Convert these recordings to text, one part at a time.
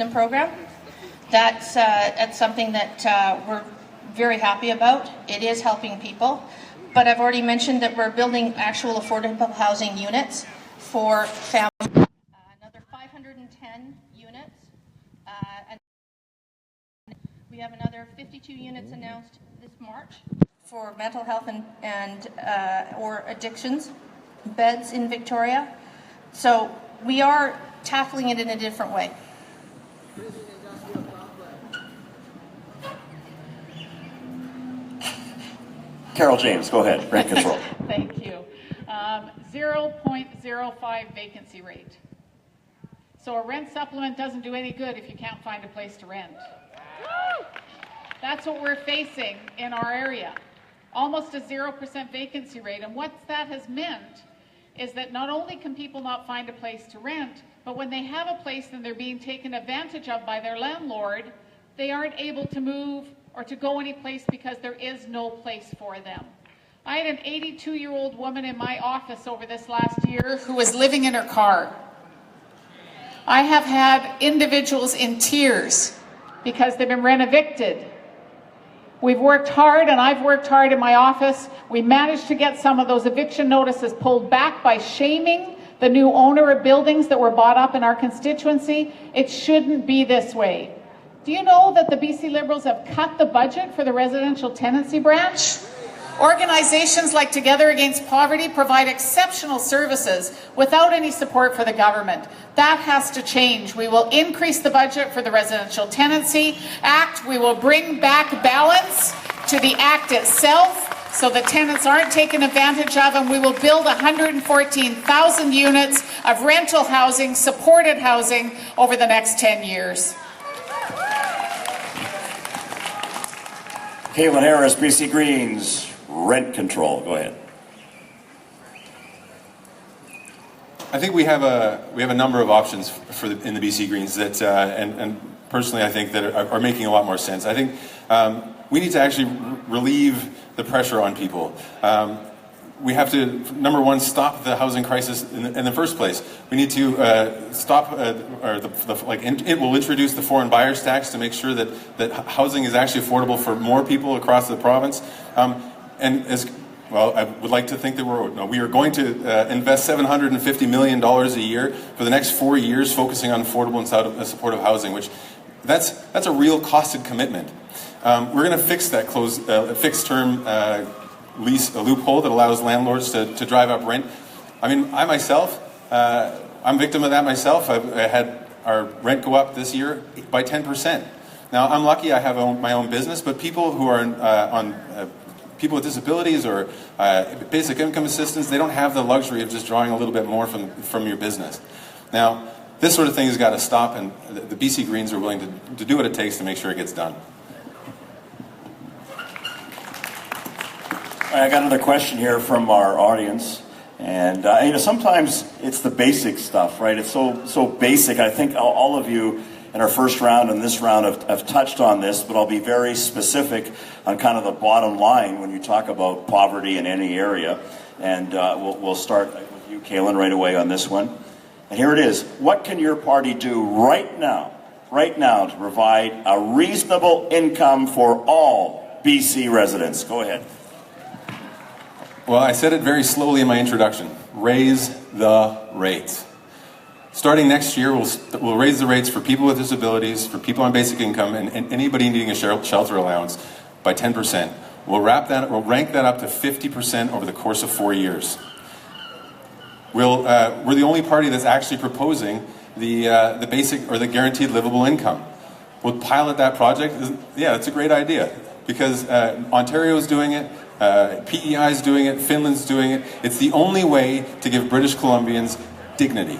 program. That's something that we're very happy about. It is helping people, but I've already mentioned that we're building actual affordable housing units for families. Another 510 units. And we have another 52 units announced this March for mental health and or addictions beds in Victoria. So we are tackling it in a different way. Carol James, go ahead. Rent control. Thank you. 0.05 vacancy rate. So a rent supplement doesn't do any good if you can't find a place to rent. That's what we're facing in our area. Almost a 0% vacancy rate. And what that has meant is that not only can people not find a place to rent, but when they have a place and they're being taken advantage of by their landlord, they aren't able to move or to go any place because there is no place for them. I had an 82-year-old woman in my office over this last year who was living in her car. I have had individuals in tears because they've been rent evicted. We've worked hard, and I've worked hard in my office. We managed to get some of those eviction notices pulled back by shaming the new owner of buildings that were bought up in our constituency. It shouldn't be this way. Do you know that the BC Liberals have cut the budget for the residential tenancy branch? Organizations like Together Against Poverty provide exceptional services without any support for the government. That has to change. We will increase the budget for the Residential Tenancy Act. We will bring back balance to the Act itself so the tenants aren't taken advantage of, and we will build 114,000 units of rental housing, supported housing over the next 10 years. Caitlin Harris, BC Greens, rent control. Go ahead. I think we have a number of options in the BC Greens that, and personally, I think that are making a lot more sense. I think we need to actually relieve the pressure on people. We have to, number one, stop the housing crisis in the first place. We need to stop, it will introduce the foreign buyers tax to make sure that housing is actually affordable for more people across the province. And as well, I would like to think that we are going to invest $750 million a year for the next 4 years, focusing on affordable and supportive housing, which that's a real costed commitment. We're going to fix that fixed term lease loophole that allows landlords to drive up rent. I mean, I myself, I'm a victim of that myself. I had our rent go up this year by 10%. Now, I'm lucky I have my own business, but people who are on people with disabilities or basic income assistance, they don't have the luxury of just drawing a little bit more from your business. Now, this sort of thing has got to stop, and the BC Greens are willing to do what it takes to make sure it gets done. I got another question here from our audience, and sometimes it's the basic stuff, right? It's so basic. I think all of you in our first round and this round have touched on this, but I'll be very specific on kind of the bottom line when you talk about poverty in any area. And we'll start with you, Caitlin, right away on this one. And here it is. What can your party do right now to provide a reasonable income for all BC residents? Go ahead. Well, I said it very slowly in my introduction. Raise the rates. Starting next year, we'll raise the rates for people with disabilities, for people on basic income, and anybody needing a shelter allowance by 10%. We'll rank that up to 50% over the course of 4 years. We're the only party that's actually proposing the basic or the guaranteed livable income. We'll pilot that project. Yeah, it's a great idea because Ontario's doing it. PEI's doing it, Finland's doing it. It's the only way to give British Columbians dignity.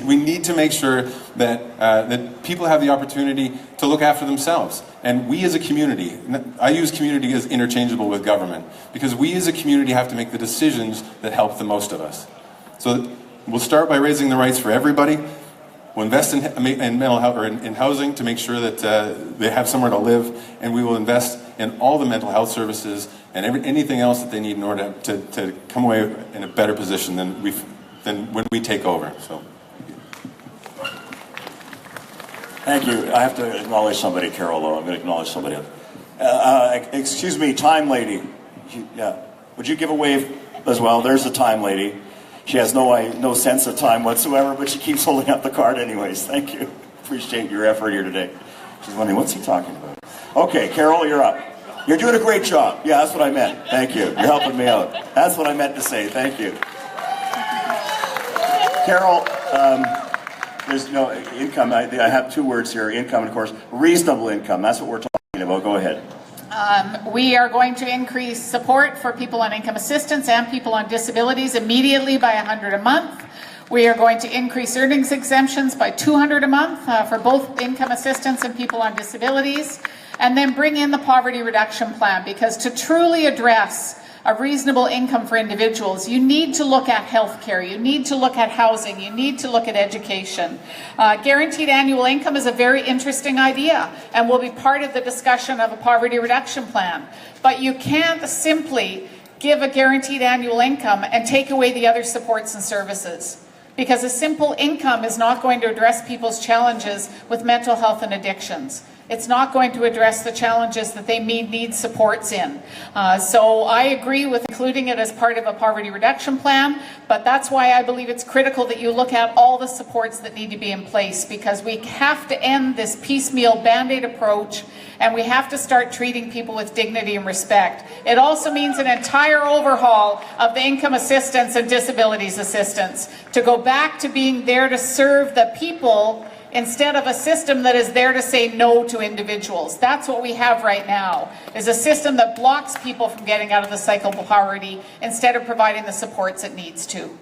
We need to make sure that people have the opportunity to look after themselves. And we as a community, I use community as interchangeable with government, because we as a community have to make the decisions that help the most of us. So we'll start by raising the rights for everybody. We'll invest in mental health or in housing to make sure that they have somewhere to live, and we will invest in all the mental health services and anything else that they need in order to come away in a better position than when we take over. So. Thank you. I have to acknowledge somebody, Carol, though. I'm going to acknowledge somebody else. Excuse me, time lady. Yeah. Would you give a wave as well? There's the time lady. She has no sense of time whatsoever, but she keeps holding up the card anyways. Thank you. Appreciate your effort here today. She's wondering, what's he talking about? Okay, Carol, you're up. You're doing a great job. Yeah, that's what I meant. Thank you. You're helping me out. That's what I meant to say. Thank you. Carol, there's no income. I have two words here, income and, of course, reasonable income. That's what we're talking about. Go ahead. We are going to increase support for people on income assistance and people on disabilities immediately by $100 a month. We are going to increase earnings exemptions by $200 a month for both income assistance and people on disabilities, and then bring in the poverty reduction plan, because to truly address a reasonable income for individuals, you need to look at health care, you need to look at housing, you need to look at education. Guaranteed annual income is a very interesting idea and will be part of the discussion of a poverty reduction plan. But you can't simply give a guaranteed annual income and take away the other supports and services, because a simple income is not going to address people's challenges with mental health and addictions. It's not going to address the challenges that they need supports in. So I agree with including it as part of a poverty reduction plan, but that's why I believe it's critical that you look at all the supports that need to be in place, because we have to end this piecemeal Band-Aid approach, and we have to start treating people with dignity and respect. It also means an entire overhaul of the income assistance and disabilities assistance, to go back to being there to serve the people instead of a system that is there to say no to individuals. That's what we have right now, is a system that blocks people from getting out of the cycle of poverty instead of providing the supports it needs to.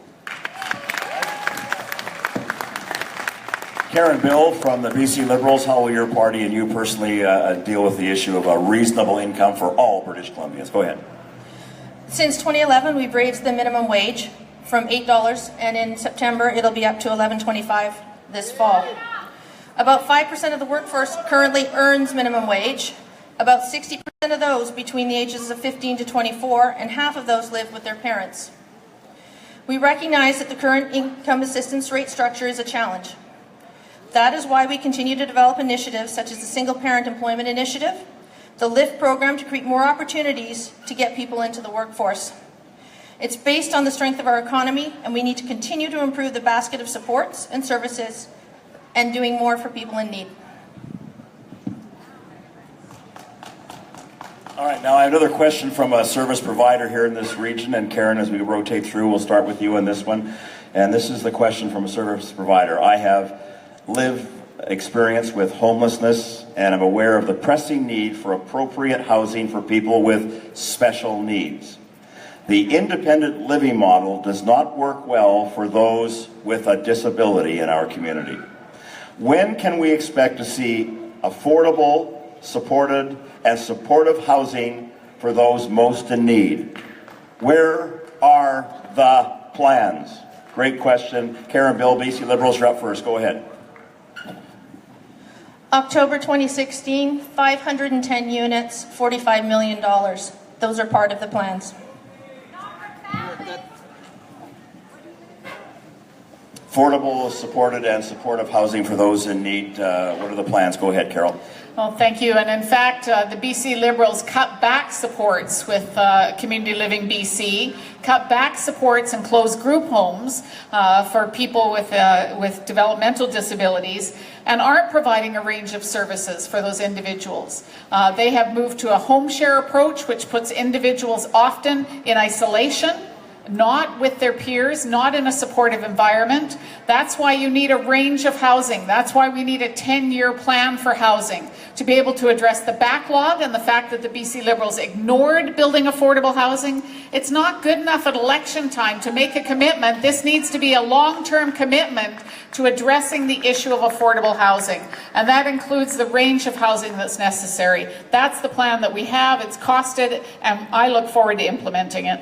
Karen Bill from the BC Liberals, how will your party and you personally deal with the issue of a reasonable income for all British Columbians? Go ahead. Since 2011, we've raised the minimum wage from $8, and in September it'll be up to $11.25 this fall. About 5% of the workforce currently earns minimum wage. About 60% of those between the ages of 15 to 24, and half of those live with their parents. We recognize that the current income assistance rate structure is a challenge. That is why we continue to develop initiatives such as the Single Parent Employment Initiative, the LIFT program, to create more opportunities to get people into the workforce. It's based on the strength of our economy, and we need to continue to improve the basket of supports and services and doing more for people in need. All right, now I have another question from a service provider here in this region, and Karen, as we rotate through, we'll start with you on this one. And this is the question from a service provider. I have lived experience with homelessness, and I'm aware of the pressing need for appropriate housing for people with special needs. The independent living model does not work well for those with a disability in our community. When can we expect to see affordable, supported, and supportive housing for those most in need? Where are the plans? Great question. Karen Bill, BC Liberals, you're up first. Go ahead. October 2016, 510 units, $45 million. Those are part of the plans. Affordable, supported, and supportive housing for those in need. What are the plans? Go ahead, Carol. Well, thank you. And in fact, the BC Liberals cut back supports with Community Living BC, cut back supports and closed group homes for people with developmental disabilities, and aren't providing a range of services for those individuals. They have moved to a home share approach, which puts individuals often in isolation, not with their peers, not in a supportive environment. That's why you need a range of housing. That's why we need a 10-year plan for housing, to be able to address the backlog and the fact that the BC Liberals ignored building affordable housing. It's not good enough at election time to make a commitment. This needs to be a long-term commitment to addressing the issue of affordable housing. And that includes the range of housing that's necessary. That's the plan that we have. It's costed, and I look forward to implementing it.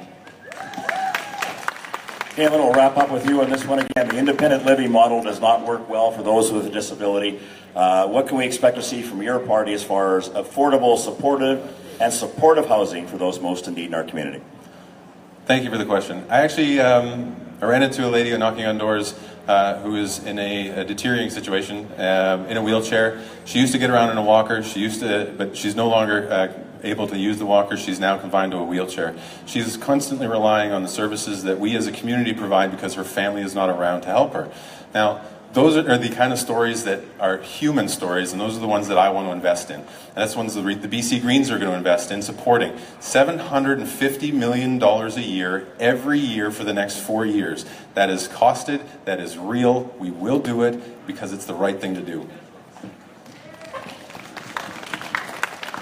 Caitlin, we'll wrap up with you on this one again. The independent living model does not work well for those with a disability. What can we expect to see from your party as far as affordable, supportive housing for those most in need in our community? Thank you for the question. I actually I ran into a lady knocking on doors who is in a deteriorating situation, in a wheelchair. She used to get around in a walker. But she's no longer able to use the walker. She's now confined to a wheelchair. She's constantly relying on the services that we as a community provide because her family is not around to help her. Now, those are the kind of stories that are human stories, and those are the ones that I want to invest in. And that's the ones that the BC Greens are going to invest in, supporting $750 million a year, every year for the next 4 years. That is costed, that is real, we will do it because it's the right thing to do.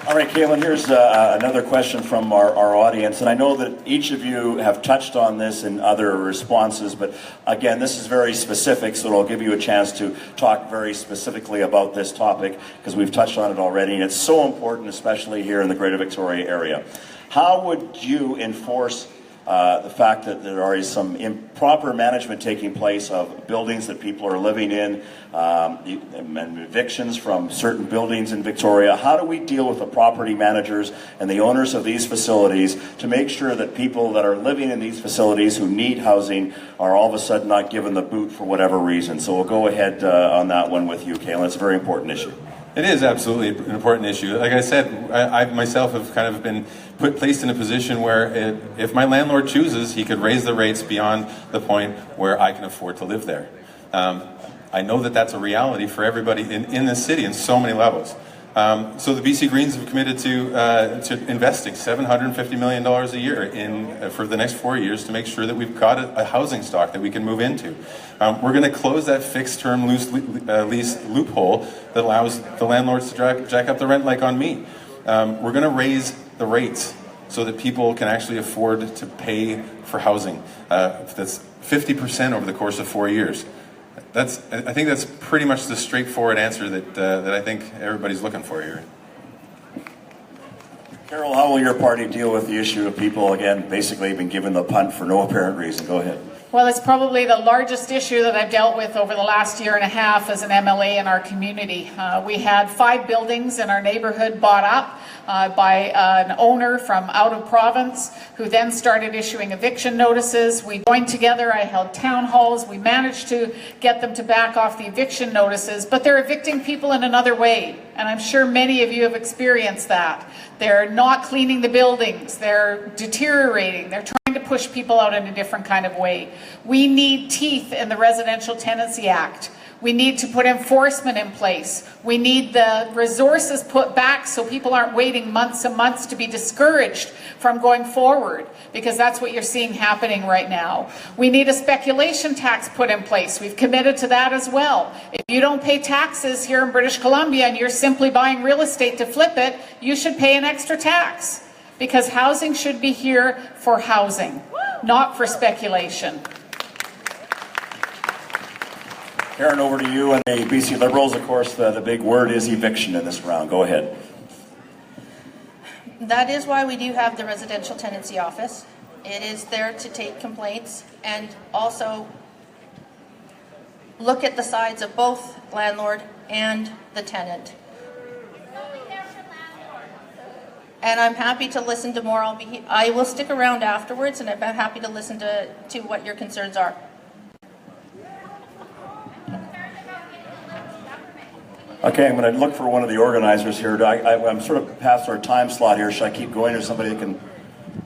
All right, Caitlin, here's another question from our audience, and I know that each of you have touched on this in other responses, but again, this is very specific, so it'll give you a chance to talk very specifically about this topic, because we've touched on it already, and it's so important, especially here in the Greater Victoria area. How would you enforce the fact that there is some improper management taking place of buildings that people are living in, and evictions from certain buildings in Victoria? How do we deal with the property managers and the owners of these facilities to make sure that people that are living in these facilities who need housing are all of a sudden not given the boot for whatever reason? So we'll go ahead on that one with you, Caitlin. It's a very important issue. It is absolutely an important issue. Like I said, I myself have kind of been placed in a position where if my landlord chooses, he could raise the rates beyond the point where I can afford to live there. I know that that's a reality for everybody in this city in so many levels. So the BC Greens have committed to investing $750 million a year for the next 4 years to make sure that we've got a housing stock that we can move into. We're going to close that fixed-term lease loophole that allows the landlords to jack up the rent like on me. We're going to raise the rates so that people can actually afford to pay for housing. That's 50% over the course of 4 years. I think that's pretty much the straightforward answer that I think everybody's looking for here. Carol, how will your party deal with the issue of people, again, basically being given the punt for no apparent reason? Go ahead. Well, it's probably the largest issue that I've dealt with over the last year and a half as an MLA in our community. We had 5 buildings in our neighborhood bought up by an owner from out of province who then started issuing eviction notices. We joined together, I held town halls, we managed to get them to back off the eviction notices, but they're evicting people in another way. And I'm sure many of you have experienced that. They're not cleaning the buildings, they're deteriorating, they're trying to push people out in a different kind of way. We need teeth in the Residential Tenancy Act. We need to put enforcement in place. We need the resources put back so people aren't waiting months and months to be discouraged from going forward, because that's what you're seeing happening right now. We need a speculation tax put in place. We've committed to that as well. If you don't pay taxes here in British Columbia and you're simply buying real estate to flip it, you should pay an extra tax, because housing should be here for housing, not for speculation. Karen, over to you and the BC Liberals. Of course, the big word is eviction in this round. Go ahead. That is why we do have the Residential Tenancy Office. It is there to take complaints and also look at the sides of both landlord and the tenant. And I'm happy to listen to more. I will stick around afterwards, and I'm happy to listen to what your concerns are. Okay, I'm going to look for one of the organizers here. I'm sort of past our time slot here. Should I keep going, or somebody that can?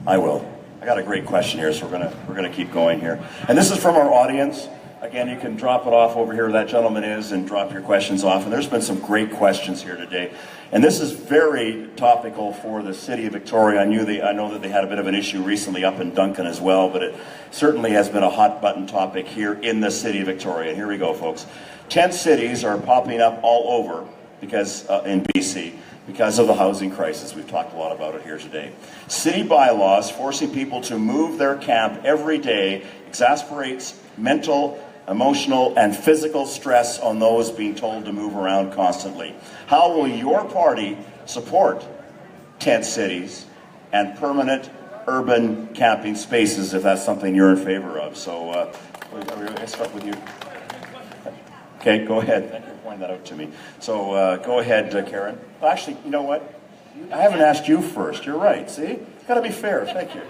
I will. I got a great question here, so we're going to keep going here. And this is from our audience. Again, you can drop it off over here where that gentleman is and drop your questions off. And there's been some great questions here today. And this is very topical for the city of Victoria. I know that they had a bit of an issue recently up in Duncan as well, but it certainly has been a hot button topic here in the city of Victoria. And here we go, folks. Tent cities are popping up all over because in BC because of the housing crisis. We've talked a lot about it here today. City bylaws forcing people to move their camp every day exasperates mental, emotional, and physical stress on those being told to move around constantly. How will your party support tent cities and permanent urban camping spaces if that's something you're in favor of? So let's start with you. Okay, go ahead. Thank you for pointing that out to me. So go ahead, Karen. Well, actually, you know what? I haven't asked you first. You're right. See? Got to be fair. Thank you.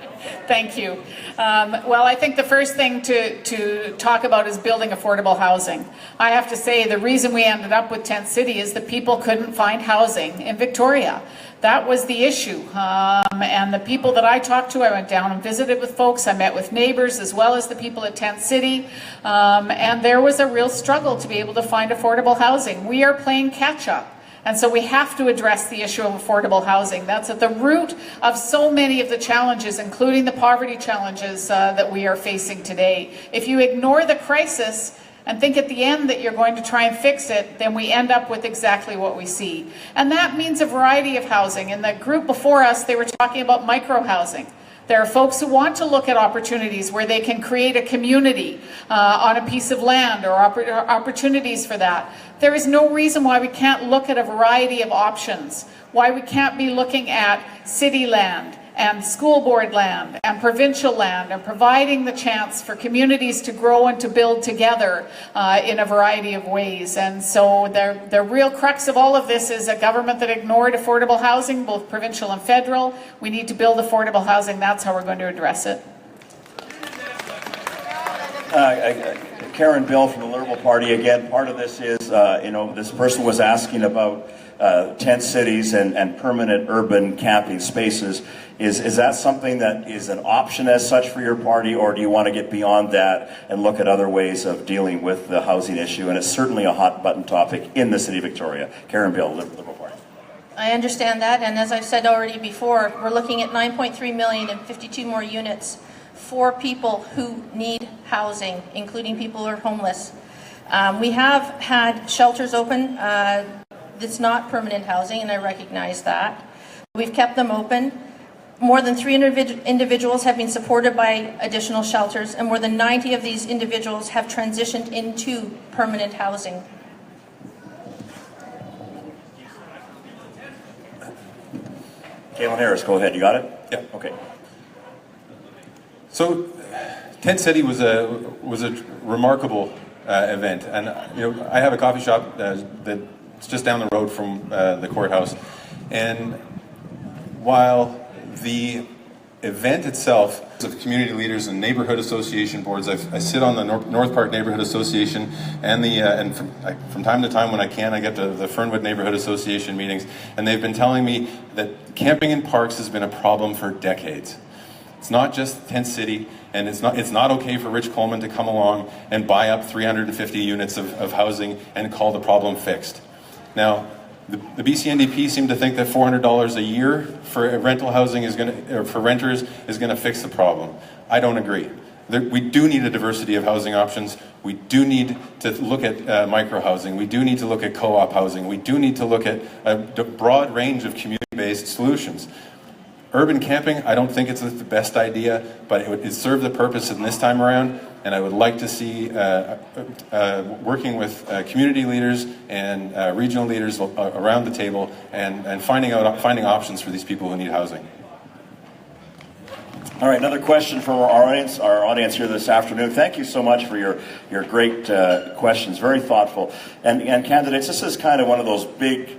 Thank you. Well, I think the first thing to talk about is building affordable housing. I have to say the reason we ended up with Tent City is that people couldn't find housing in Victoria. That was the issue. And the people that I talked to, I went down and visited with folks. I met with neighbors as well as the people at Tent City. And there was a real struggle to be able to find affordable housing. We are playing catch up. And so we have to address the issue of affordable housing. That's at the root of so many of the challenges, including the poverty challenges that we are facing today. If you ignore the crisis and think at the end that you're going to try and fix it, then we end up with exactly what we see. And that means a variety of housing. In the group before us, they were talking about micro-housing. There are folks who want to look at opportunities where they can create a community on a piece of land or opportunities for that. There is no reason why we can't look at a variety of options, why we can't be looking at city land and school board land and provincial land and providing the chance for communities to grow and to build together in a variety of ways. And so the real crux of all of this is a government that ignored affordable housing, both provincial and federal. We need to build affordable housing. That's how we're going to address it. Karen Bill from the Liberal Party again. Part of this is, this person was asking about tent cities and permanent urban camping spaces. Is that something that is an option as such for your party, or do you want to get beyond that and look at other ways of dealing with the housing issue? And it's certainly a hot button topic in the city of Victoria. Karen Bill, Liberal Party. I understand that, and as I've said already before, we're looking at 9.3 million and 52 more units for people who need housing, including people who are homeless. We have had shelters open. It's not permanent housing, and I recognize that. We've kept them open. More than 300 individuals have been supported by additional shelters, and more than 90 of these individuals have transitioned into permanent housing. Caitlin Harris, go ahead. You got it? Yeah. Okay. So, Tent City was a remarkable event, and I have a coffee shop that's just down the road from the courthouse, and while the event itself of community leaders and neighborhood association boards, I sit on the North Park Neighborhood Association and from time to time when I can, I get to the Fernwood Neighborhood Association meetings, and they've been telling me that camping in parks has been a problem for decades. It's not just Tent City, and it's not okay for Rich Coleman to come along and buy up 350 units of housing and call the problem fixed. Now, the BC NDP seem to think that $400 a year for rental housing for renters is going to fix the problem. I don't agree. We do need a diversity of housing options. We do need to look at micro-housing. We do need to look at co-op housing. We do need to look at a broad range of community-based solutions. Urban camping, I don't think it's the best idea, but it served the purpose in this time around, and I would like to see working with community leaders and regional leaders around the table and finding options for these people who need housing. All right, another question from our audience here this afternoon. Thank you so much for your great questions, very thoughtful. And candidates, this is kind of one of those big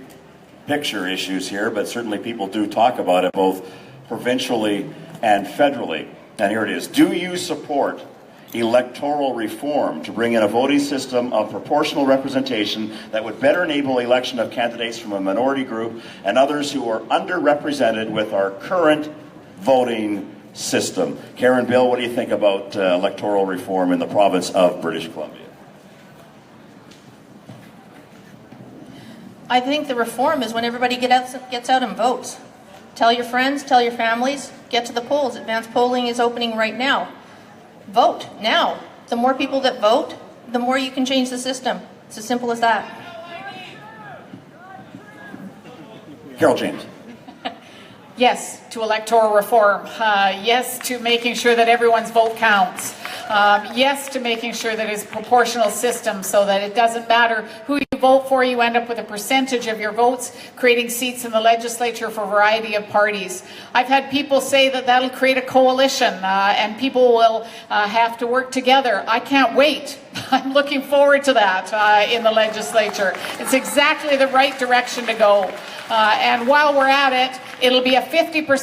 picture issues here, but certainly people do talk about it both provincially and federally. And here it is. Do you support electoral reform to bring in a voting system of proportional representation that would better enable election of candidates from a minority group and others who are underrepresented with our current voting system? Karen Bill, what do you think about electoral reform in the province of British Columbia? I think the reform is when everybody gets out and votes. Tell your friends, tell your families, get to the polls. Advanced polling is opening right now. Vote now. The more people that vote, the more you can change the system. It's as simple as that. Carol James. Yes to electoral reform. Yes to making sure that everyone's vote counts. Yes to making sure that it's a proportional system so that it doesn't matter who you vote for, you end up with a percentage of your votes creating seats in the legislature for a variety of parties. I've had people say that that'll create a coalition and people will have to work together. I can't wait. I'm looking forward to that in the legislature. It's exactly the right direction to go. And while we're at it, it'll be a 50%